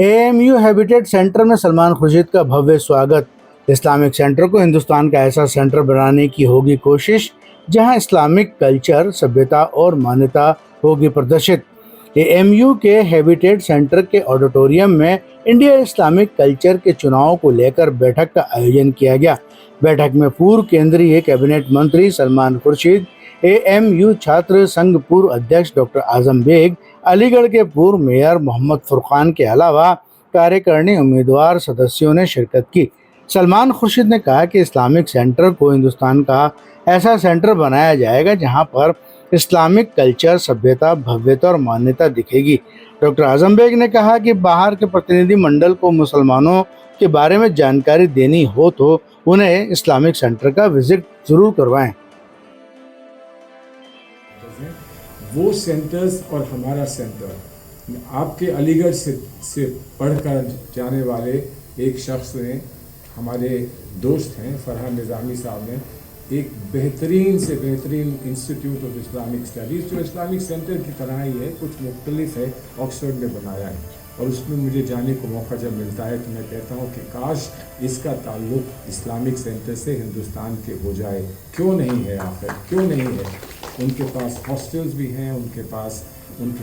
AMU habitat centre में सलमान खुर्शीद का भव्य स्वागत। इस्लामिक सेंटर को हिंदुस्तान का ऐसा सेंटर बनाने की होगी कोशिश जहां इस्लामिक कल्चर, सभ्यता और मान्यता होगी प्रदर्शित। एएमयू के हैबिटेट सेंटर के ऑडिटोरियम में इंडिया इस्लामिक कल्चर के चुनाव को लेकर बैठक का आयोजन किया गया। बैठक में पूर्व केंद्रीय कैबिनेट मंत्री सलमान खुर्शीद, एएमयू छात्र संघ पूर्व अध्यक्ष डॉक्टर आजम बेग, अलीगढ़ के पूर्व मेयर मोहम्मद फुरकान के अलावा कार्यकारिणी उम्मीदवार सदस्यों ने शिरकत की। सलमान खुर्शीद ने कहा कि इस्लामिक सेंटर को हिंदुस्तान का ऐसा सेंटर बनाया जाएगा जहां पर इस्लामिक कल्चर, सभ्यता, भव्यता और मान्यता दिखेगी। डॉक्टर आजम बेग ने कहा कि बाहर के प्रतिनिधि मंडल को मुसलमानों के बारे में जानकारी देनी हो तो उन्हें इस्लामिक सेंटर का विजिट जरूर करवाएं। वो सेंटर्स और हमारा सेंटर, आपके अलीगढ़ से पढ़कर जाने वाले एक शख्स ने, हमारे दोस्त हैं फरहान निज़ामी साहब ने, एक बेहतरीन से बेहतरीन इंस्टीट्यूट ऑफ इस्लामिक स्टडीज़ जो इस्लामिक सेंटर की तरह ही है, कुछ मुख्तलिफ है, ऑक्सफोर्ड में बनाया है। और उसमें मुझे जाने को मौका जब मिलता है तो मैं कहता हूँ कि काश इसका ताल्लुक़ इस्लामिक सेंटर से हिंदुस्तान के हो जाए। क्यों नहीं है, आखिर क्यों नहीं है? उनके पास हॉस्टल्स भी हैं, उनके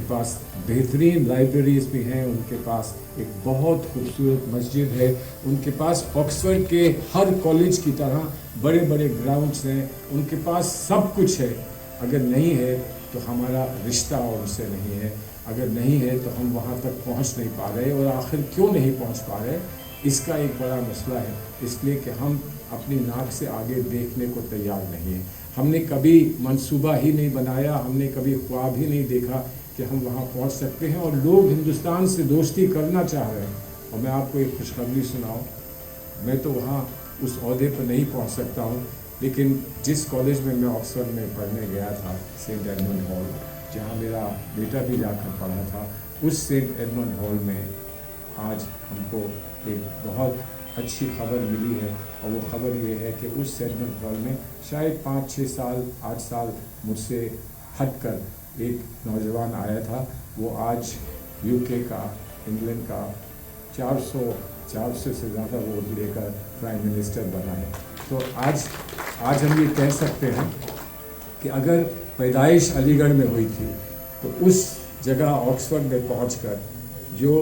पास बेहतरीन लाइब्रेरीज़ भी हैं, उनके पास एक बहुत खूबसूरत मस्जिद है, उनके पास ऑक्सफोर्ड के हर कॉलेज की तरह बड़े बड़े ग्राउंड्स हैं, उनके पास सब कुछ है। अगर नहीं है तो हमारा रिश्ता उनसे नहीं है, अगर नहीं है तो हम वहाँ तक पहुँच नहीं पा रहे। और आखिर क्यों नहीं पहुँच पा रहे, इसका एक बड़ा मसला है, इसलिए कि हम अपनी नाक से आगे देखने को तैयार नहीं हैं। हमने कभी मंसूबा ही नहीं बनाया, हमने कभी ख्वाब ही नहीं देखा कि हम वहाँ पहुँच सकते हैं। और लोग हिंदुस्तान से दोस्ती करना चाह रहे हैं। और मैं आपको एक खुशखबरी सुनाऊँ, मैं तो वहाँ उस ओहदे पर नहीं पहुँच सकता हूँ, लेकिन जिस कॉलेज में मैं ऑक्सफोर्ड में पढ़ने गया था, सेंट एडमंड हॉल, जहाँ मेरा बेटा भी जाकर पढ़ा था, उस सेंट एडमंड हॉल में आज हमको एक बहुत अच्छी खबर मिली है। और वो खबर ये है कि उस सेगमेंट हॉल में शायद 5-6 साल 8 साल मुझसे हटकर एक नौजवान आया था। वो आज यूके का, इंग्लैंड का 400 से ज़्यादा वोट लेकर प्राइम मिनिस्टर बना है। तो आज हम ये कह सकते हैं कि अगर पैदाइश अलीगढ़ में हुई थी तो उस जगह ऑक्सफोर्ड में पहुंचकर जो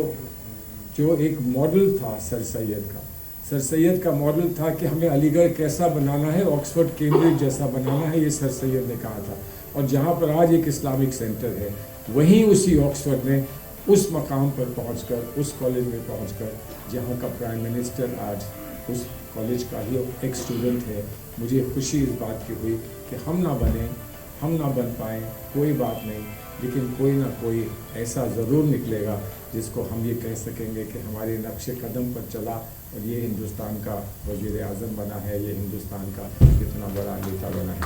एक मॉडल था सर सैयद का मॉडल था कि हमें अलीगढ़ कैसा बनाना है, ऑक्सफोर्ड कैम्ब्रिज जैसा बनाना है, ये सर सैयद ने कहा था। और जहाँ पर आज एक इस्लामिक सेंटर है, वहीं उसी ऑक्सफोर्ड में उस मकाम पर पहुंचकर, उस कॉलेज में पहुंचकर, जहाँ का प्राइम मिनिस्टर आज उस कॉलेज का ही एक स्टूडेंट है, मुझे खुशी इस बात की हुई कि हम ना बन पाएँ, कोई बात नहीं, लेकिन कोई ना कोई ऐसा ज़रूर निकलेगा जिसको हम ये कह सकेंगे कि हमारे नक्शे कदम पर चला और ये हिंदुस्तान का वज़ीर आज़म बना है, ये हिंदुस्तान का इतना बड़ा नेता बना है।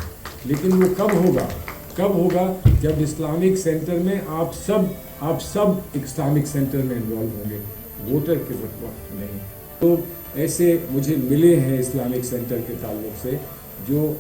लेकिन वो कब होगा जब इस्लामिक सेंटर में आप सब इस्लामिक सेंटर में इन्वॉल्व होंगे, वोटर के वक्त नहीं। तो ऐसे मुझे मिले हैं इस्लामिक सेंटर के ताल्लुक़ से, जो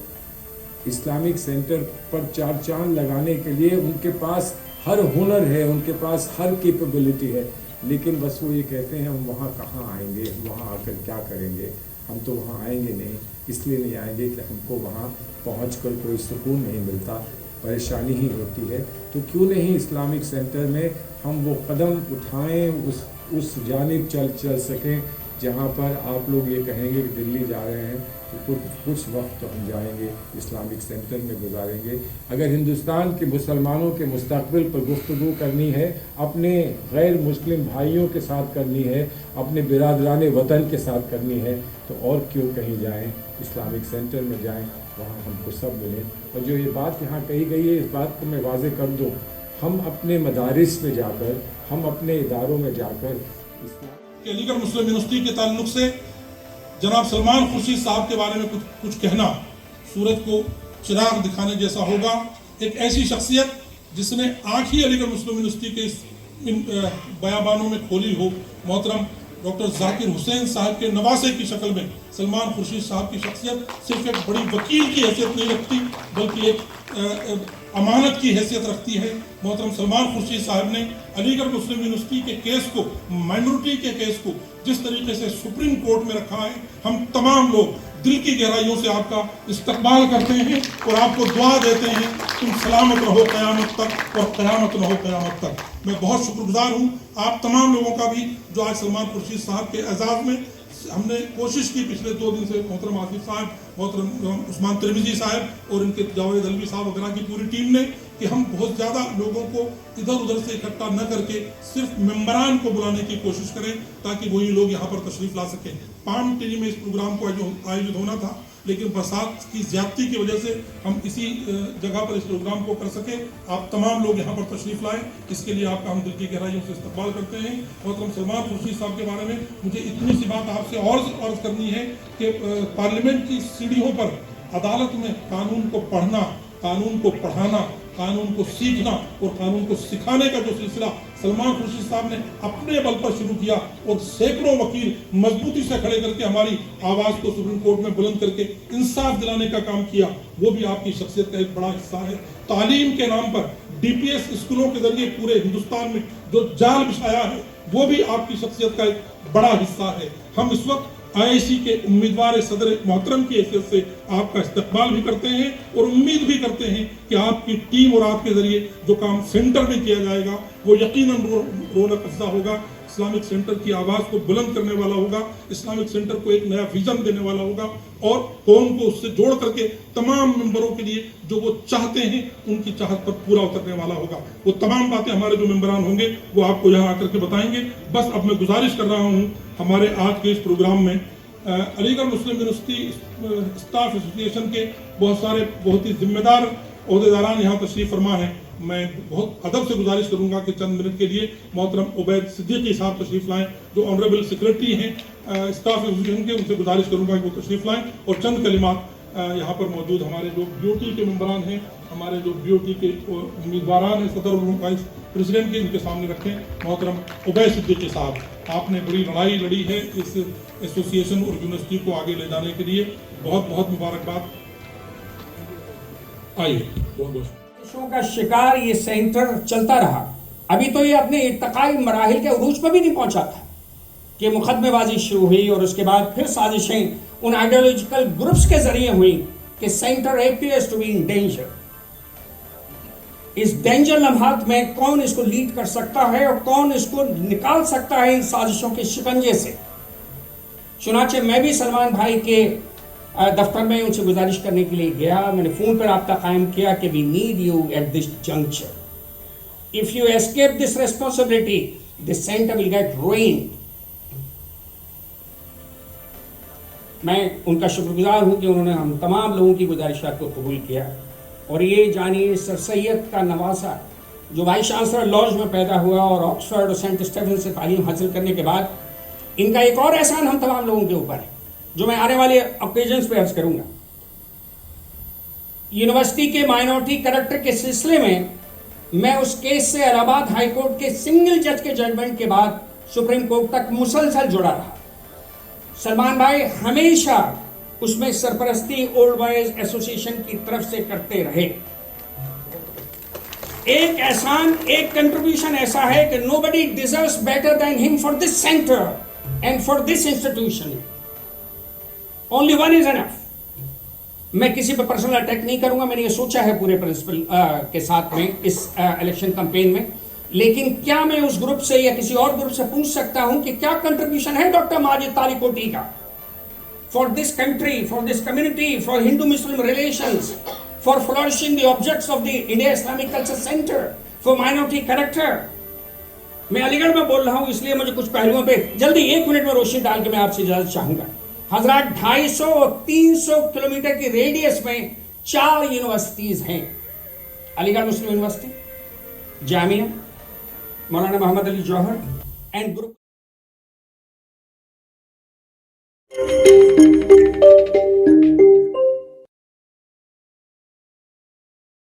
इस्लामिक सेंटर पर चार चांद लगाने के लिए उनके पास हर हुनर है, उनके पास हर कैपेबिलिटी है, लेकिन बस वो ये कहते हैं हम वहाँ कहाँ आएंगे, वहाँ आकर क्या करेंगे। हम तो वहाँ आएंगे नहीं, इसलिए नहीं आएंगे कि हमको वहाँ पहुँचकर कोई सुकून नहीं मिलता, परेशानी ही होती है। तो क्यों नहीं इस्लामिक सेंटर में हम वो कदम उठाएँ, उस जानिब चल सकें जहाँ पर आप लोग ये कहेंगे कि दिल्ली जा रहे हैं तो कुछ वक्त तो हम जाएंगे, इस्लामिक सेंटर में गुजारेंगे। अगर हिंदुस्तान के मुसलमानों के मुस्तक़बिल पर गुफ्तगू करनी है, अपने गैर मुस्लिम भाइयों के साथ करनी है, अपने बिरादरान वतन के साथ करनी है, तो और क्यों कहीं जाएं, इस्लामिक सेंटर में जाएं, वहाँ हमको सब मिलें। और जो ये बात यहाँ कही गई है, इस बात को मैं वाज़े कर दूँ, हम अपने मदारिस में जाकर, हम अपने इदारों में जाकर अलीगढ़ मुस्लिम यूनिवर्सिटी के ताल्लुक से जनाब सलमान खुर्शीद साहब के बारे में कुछ कहना सूरज को चिराग दिखाने जैसा होगा। एक ऐसी शख्सियत जिसने आँख ही अलीगढ़ मुस्लिम यूनिवर्सिटी के इन बयाबानों में खोली हो, मोहतरम डॉक्टर जाकिर हुसैन साहब के नवासे की शक्ल में सलमान खुर्शीद साहब की शख्सियत सिर्फ एक बड़ी वकील की हैसियत नहीं रखती, बल्कि एक अमानत की हैसियत रखती है। मोहतरम सलमान खुर्शीद साहब ने अलीगढ़ मुस्लिम यूनिवर्सिटी के केस को, माइनॉरिटी के केस को जिस तरीके से सुप्रीम कोर्ट में रखा है, हम तमाम लोग दिल की गहराइयों से आपका इस्तकबाल करते हैं और आपको दुआ देते हैं, तुम सलामत रहो क़यामत तक और क़यामत न हो क़यामत तक। मैं बहुत शुक्रगुजार हूँ आप तमाम लोगों का भी जो आज सलमान खुर्शीद साहब के एजाज़ में हमने कोशिश की पिछले 2 दिन से, मोहतरम आसिफ साहब, मोहतरम उस्मान तिरमिजी साहब और इनके जावेद अलवी साहब वगैरह की पूरी टीम ने, कि हम बहुत ज़्यादा लोगों को इधर उधर से इकट्ठा न करके सिर्फ मेंबरान को बुलाने की कोशिश करें ताकि वही लोग यहाँ पर तशरीफ़ ला सकें। पाम टिली में इस प्रोग्राम को आयोजित होना था, लेकिन बरसात की ज़्यादती की वजह से हम इसी जगह पर इस प्रोग्राम को कर सके। आप तमाम लोग यहाँ पर तशरीफ़ लाएँ, इसके लिए आपका हम दिल की गहराइयों से इस्तकबाल करते हैं। मोहतरम सलमान खुर्शीद साहब के बारे में मुझे इतनी सी बात आपसे और अर्ज़ करनी है कि पार्लियामेंट की सीढ़ियों पर अदालत में कानून को पढ़ना, कानून को पढ़ाना, कानून को सीखना और कानून को सिखाने का जो सिलसिला सलमान खुर्शीद साहब ने अपने बल पर शुरू किया और सैकड़ों वकील मजबूती से खड़े करके हमारी आवाज़ को सुप्रीम कोर्ट में बुलंद करके इंसाफ दिलाने का काम किया, वो भी आपकी शख्सियत का एक बड़ा हिस्सा है। तालीम के नाम पर डीपीएस स्कूलों के जरिए पूरे हिंदुस्तान में जो जाल बिछाया है, वो भी आपकी शख्सियत का एक बड़ा हिस्सा है। हम इस वक्त आईआईसी के उम्मीदवार सदर मोहतरम की हैसियत से आपका इस्तकबाल भी करते हैं और उम्मीद भी करते हैं कि आपकी टीम और आपके जरिए जो काम सेंटर में किया जाएगा वो यकीनन रौनक अफ़ज़ा होगा, इस्लामिक सेंटर की आवाज़ को बुलंद करने वाला होगा, इस्लामिक सेंटर को एक नया विज़न देने वाला होगा और कौम को उससे जोड़ करके तमाम मेंबरों के लिए जो वो चाहते हैं उनकी चाहत पर पूरा उतरने वाला होगा। वो तमाम बातें हमारे जो मेंबरान होंगे वो आपको यहाँ आकर के बताएंगे। बस अब मैं गुजारिश कर रहा हूँ हमारे आज के इस प्रोग्राम में अलीगढ़ मुस्लिम यूनिवर्सिटी स्टाफ एसोसिएशन के बहुत ही जिम्मेदार ओहदेदारान यहाँ तशरीफ़ फरमा है। मैं बहुत अदब से गुजारिश करूंगा कि चंद मिनट के लिए मोहतरम उबैद सिद्दीकी साहब तशरीफ़ लाएं, जो ऑनरेबल सेक्रेटरी हैं स्टाफ एसोसिएशन के, उनसे गुजारिश करूंगा कि वो तशरीफ़ लाएं और चंद कलिमात यहाँ पर मौजूद हमारे जो बीओटी के मेंबरान हैं, हमारे जो बीओटी के उम्मीदवारान हैं सदर और वाइस प्रेसिडेंट के, इनके सामने रखें। मोहतरम उबैद सिद्दीकी साहब, आपने बड़ी लड़ाई लड़ी है इस एसोसिएशन और यूनिवर्सिटी को आगे ले जाने के लिए, बहुत बहुत मुबारकबाद। आइए, बहुत बहुत का शिकार ये सेंटर चलता रहा। अभी तो ये अपने इर्तकाई मराहिल के उरूज पर भी नहीं पहुंचा था कि मुकदमेबाजी शुरू हुई और उसके बाद फिर साजिशें उन आइडियोलॉजिकल ग्रुप्स के जरिए हुई कि center appears to be in danger. इस डेंजर लम्हात में कौन इसको लीड कर सकता है और कौन इसको निकाल सकता है इन साजिशों के शिकंजे से। चुनाचे मैं भी सलमान भाई के दफ्तर में उनसे गुजारिश करने के लिए गया, मैंने फ़ोन पर रब्ता कायम किया कि we need you at this juncture. If you escape this responsibility this centre will get ruined. मैं उनका शुक्रगुजार हूँ कि उन्होंने हम तमाम लोगों की गुजारिशात को कबूल किया। और ये जानिए सर सैयद का नवासा जो वाइस चांसलर लॉज में पैदा हुआ और ऑक्सफर्ड और सेंट स्टेफन से तालीम हासिल करने के बाद इनका एक और एहसान हम तमाम लोगों के ऊपर है जो मैं आने वाले ओकेजन्स पे अर्ज करूंगा। यूनिवर्सिटी के माइनॉरिटी कैरेक्टर के सिलसिले में मैं उस केस से इलाहाबाद हाई कोर्ट के सिंगल जज के जजमेंट के बाद सुप्रीम कोर्ट तक मुसलसल जुड़ा रहा। सलमान भाई हमेशा उसमें सरपरस्ती ओल्ड बॉयज एसोसिएशन की तरफ से करते रहे। एक एहसान, एक कंट्रीब्यूशन ऐसा है कि nobody deserves better than him for this centre and for this institution. Only one is enough. मैं किसी पर पर्सनल अटैक नहीं करूंगा, मैंने ये सोचा है पूरे प्रिंसिपल के साथ में इस इलेक्शन कैंपेन में। लेकिन क्या मैं उस ग्रुप से या किसी और ग्रुप से पूछ सकता हूं कि क्या कंट्रीब्यूशन है डॉक्टर माजिद तालिकोटी का for this country, for this community, for Hindu Muslim relations, for flourishing the objects of the India Islamic culture centre, for minority character. मैं अलीगढ़ में बोल रहा हूं इसलिए मुझे कुछ पहलुओं पे जल्दी 1 मिनट में रोशनी डाल के मैं आपसे इजाजत चाहूंगा। हजरात 250 और 300 किलोमीटर की रेडियस में 4 यूनिवर्सिटीज हैं। अलीगढ़ मुस्लिम university, Jamia, Maulana Mohammad Ali Johar and group.